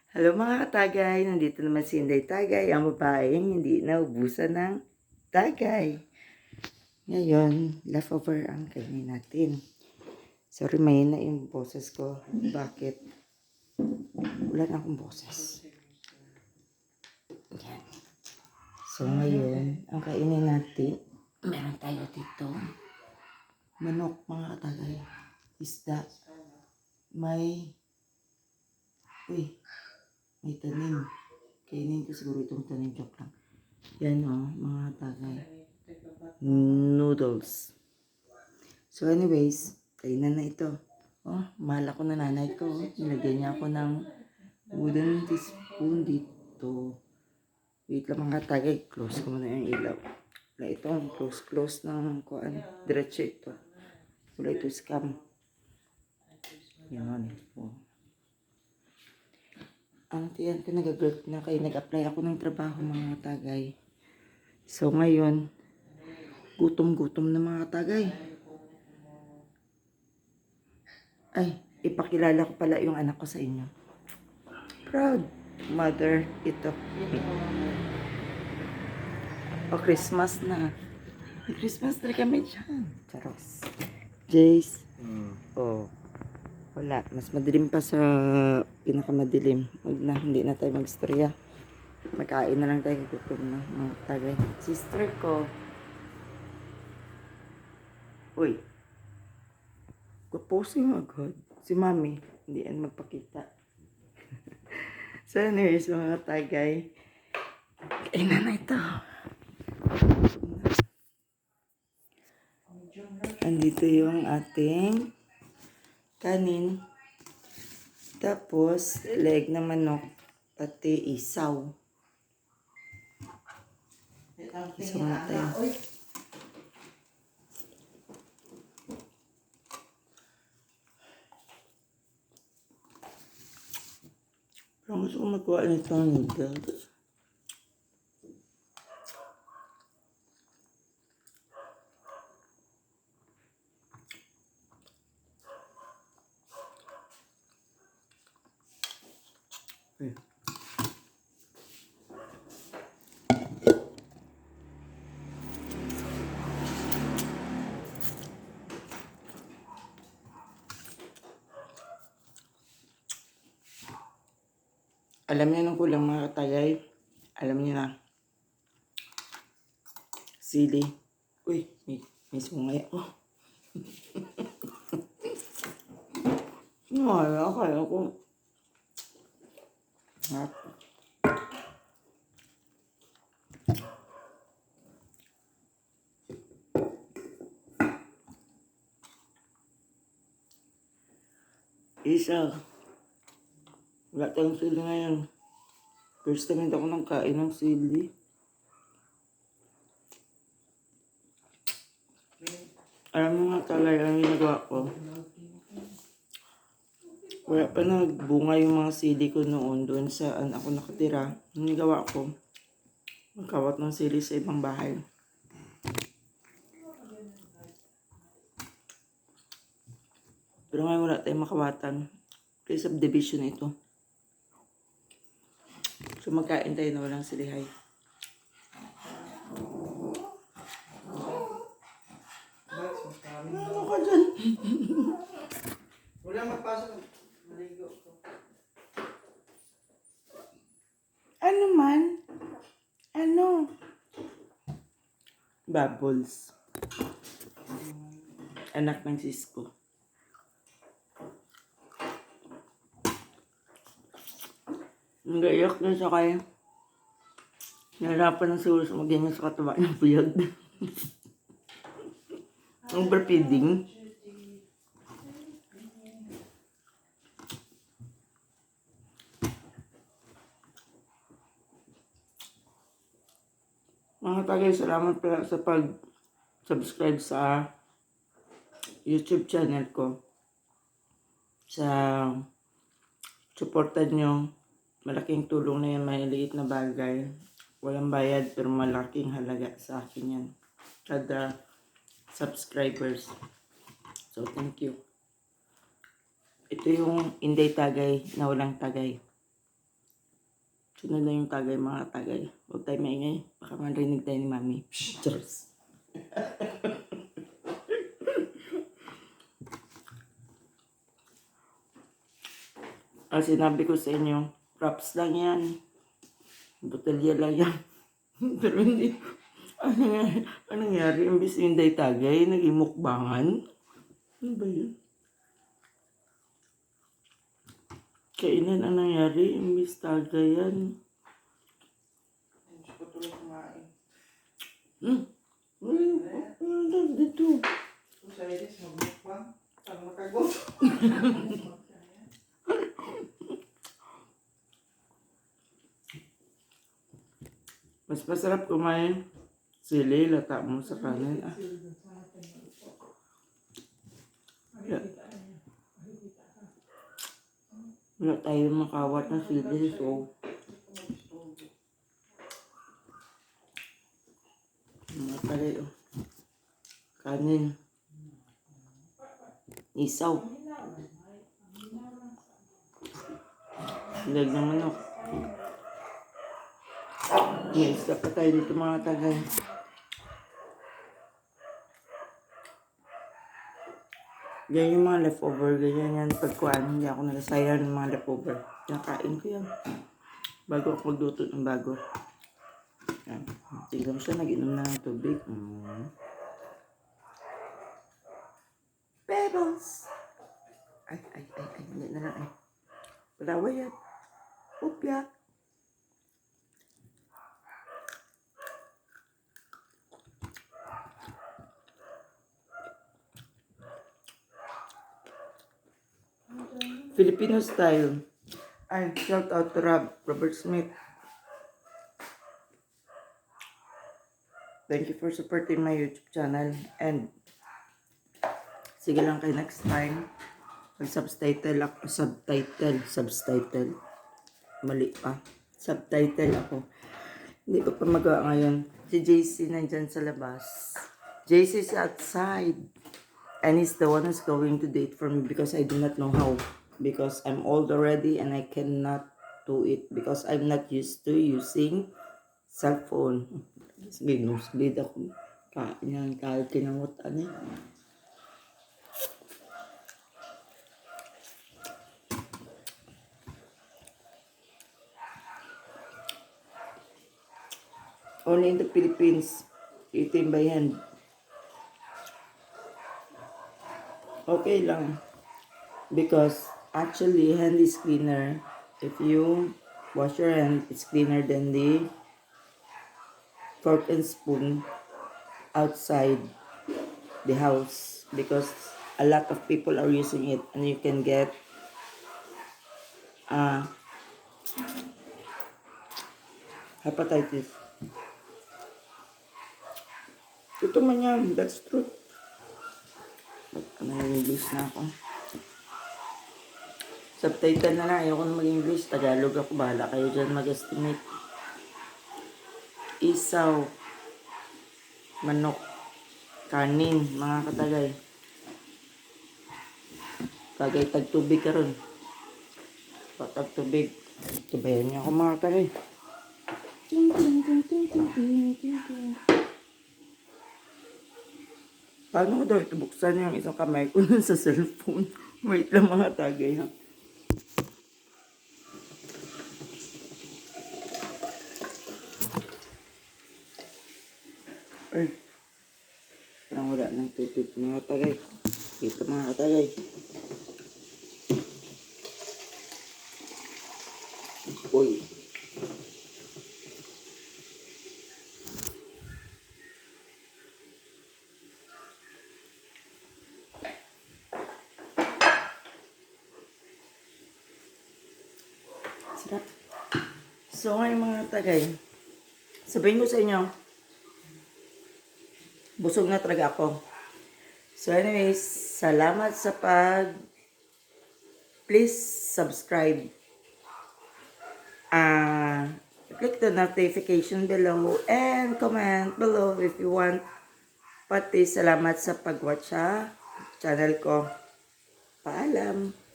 Hello mga katagay, nandito naman si Inday Tagay, ang babaeng hindi naubusan ng tagay. Ngayon, leftover ang kainin natin. Sorry, mahina yung boses ko. Bakit? Wala na akong boses. Yan. So ngayon, ang kainin natin, meron tayo dito. Manok mga katagay. Isda. May tanim. Kainin ko siguro itong tanim, joke lang. Yan mga tagay. Noodles. So anyways, kainan na ito. Mahal ako na nanay ko. Nilagyan niya ako ng wooden teaspoon dito. Wait lang mga tagay. Close ko muna yung ilaw. Wala ito. Close ng kuan. Diretso ito. Wala ito scam. Yan. Ang tiyan ko nag-group na kayo. Nag-apply ako ng trabaho mga tagay. So ngayon, gutom-gutom na mga tagay. Ay, ipakilala ko pala yung anak ko sa inyo. Proud mother ito. Christmas na. May Christmas tree kami dyan. Charos. Jace. Wala. Mas madilim pa sa pinakamadilim. Huwag na. Hindi na tayo mag-istorya. Magkain na lang tayo. Gutom na. Mga tagay. Sister ko. Uy. Posing agad. Si mami. Hindi yan magpakita. So anyways, mga tagay. Kainan na ito. Andito yung ating kanin. Tapos, leg na manok. Pati isaw. Isaw na tayo. Pero gusto ko magkuha nitong noodles. Alam niyo nung kulang mga katagay. Alam niyo na. Sili. Uy, may sungay ako. Akala ko. Isa. Wala tayong sili ngayon. First time ako nang kain ng sili. Alam mo nga talaga ang ginagawa ko. Wala pa nagbunga yung mga sili ko noon doon saan ako nakatira. Ang ginagawa ko, magkawat ng sili sa ibang bahay. Pero ngayon wala tayong makawatan. Kaya subdivision ito. So magkain tayo na walang silihay. Ano ka dyan? Wala magpasok. Maligo ko. Ano man? Ano? Bubbles. Anak ng sis ko. Nag-iyak na siya kaya. Nahirapan ng siguro sa magganyan sa kataba ng buyag. Overfeeding. Mga tagay, salamat pala sa pag-subscribe sa YouTube channel ko. Sa supportan nyo. Malaking tulong na yan, maliit na bagay. Walang bayad pero malaking halaga sa akin yan. Kada subscribers. So thank you. Ito yung Inday Tagay na walang tagay. Sunod na yung tagay, mga tagay. Huwag tayo maingay. Baka marinig tayo ni Mami. Psh, Diyos. Ang sinabi ko sa inyo, props lang yan. Botelya lang yan. Pero hindi. Anong nangyari? Imbis yung day tagay, naging mukbangan. Ano ba yun? Kainan ang nangyari, imbis tagay yan. Hindi ko tuloy kumain. Dito. Kung sa edis, magmukbang. Saan makagot? Mas masarap kumain. Sili, lata mo sa kanin. Wala tayo makawat na sili, so mga pala oh. Kanin. Isaw. Leg ng manok. May isda pa tayo dito mga tagay. Yan yung mga leftover, ganyan yan. Pagkuhan, hindi ako nagasayang ng mga leftover. Nakain ko yan. Bago ako magluto ng bago. Yan. Tignan mo siya, nag-inom na ng tubig. Pebbles! Ay, hindi na lang ay. Palawa yan. Upya. Filipino style. Ay, shout out to Robert Smith. Thank you for supporting my YouTube channel. And sige lang kayo next time. Mag-subtitle ako. Subtitle. Mali pa. Subtitle ako. Hindi ko pa magawa ngayon. Si JC nandyan sa labas. JC is outside. And he's the one who's going to date for me because I do not know how. Because I'm old already and I cannot do it because I'm not used to using cell phone. Ginuslead ako. Kain kahit kinamutan eh. Only in the Philippines, eating by hand. Okay lang. Because actually, hand is cleaner. If you wash your hand, it's cleaner than the fork and spoon outside the house. Because a lot of people are using it and you can get hepatitis. Ito man yan, that's true. Nag-English na ako. Subtitle na lang. Ayoko na mag-English. Tagalog ako. Bahala kayo dyan mag-estimate. Isaw. Manok. Kanin. Mga katagay. Kagay tagtubig ka ron. Patagtubig. Tubayan niyo ako mga katagay. Ting, ting, ting, ting, ting, ting, ting, ting. Paano ko daw ito buksan yung isang kamay ko nun sa cellphone? Wait lang mga tagay ha. Ay. Parang wala ng tubig mga tagay. Ito mga tagay. Uy. Sarap. So ngayon mga tagay, sabihin ko sa inyo, busog na talaga ako. So anyways, salamat sa please subscribe. Click the notification below and comment below if you want. Pati salamat sa pag-watch sa channel ko. Paalam.